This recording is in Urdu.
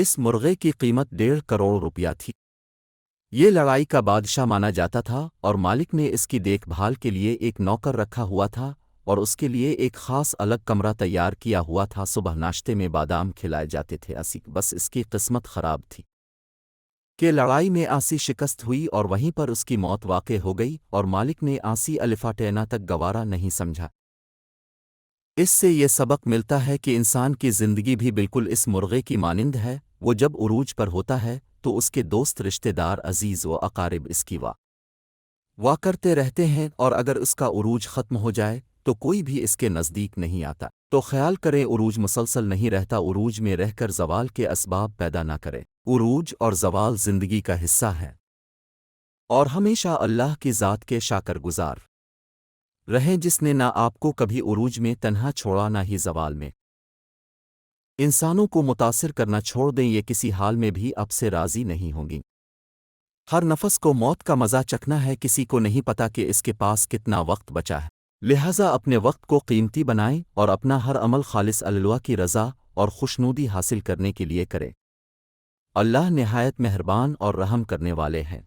اس مرغے کی قیمت 1.5 کروڑ روپیہ تھی۔ یہ لڑائی کا بادشاہ مانا جاتا تھا اور مالک نے اس کی دیکھ بھال کے لیے ایک نوکر رکھا ہوا تھا اور اس کے لیے ایک خاص الگ کمرہ تیار کیا ہوا تھا۔ صبح ناشتے میں بادام کھلائے جاتے تھے۔ بس اس کی قسمت خراب تھی کہ لڑائی میں آسی شکست ہوئی اور وہیں پر اس کی موت واقع ہو گئی، اور مالک نے آسی الفاٹینا تک گوارا نہیں سمجھا۔ اس سے یہ سبق ملتا ہے کہ انسان کی زندگی بھی بالکل اس مرغے کی مانند ہے، وہ جب عروج پر ہوتا ہے تو اس کے دوست، رشتہ دار، عزیز و اقارب اس کی واہ کرتے رہتے ہیں، اور اگر اس کا عروج ختم ہو جائے تو کوئی بھی اس کے نزدیک نہیں آتا۔ تو خیال کریں، عروج مسلسل نہیں رہتا، عروج میں رہ کر زوال کے اسباب پیدا نہ کرے۔ عروج اور زوال زندگی کا حصہ ہے، اور ہمیشہ اللہ کی ذات کے شاکر گزار رہیں، جس نے نہ آپ کو کبھی عروج میں تنہا چھوڑا نہ ہی زوال میں۔ انسانوں کو متاثر کرنا چھوڑ دیں، یہ کسی حال میں بھی اب سے راضی نہیں ہوں گی۔ ہر نفس کو موت کا مزہ چکھنا ہے، کسی کو نہیں پتا کہ اس کے پاس کتنا وقت بچا ہے۔ لہٰذا اپنے وقت کو قیمتی بنائیں اور اپنا ہر عمل خالص اللہ کی رضا اور خوشنودی حاصل کرنے کے لیے کریں۔ اللہ نہایت مہربان اور رحم کرنے والے ہیں۔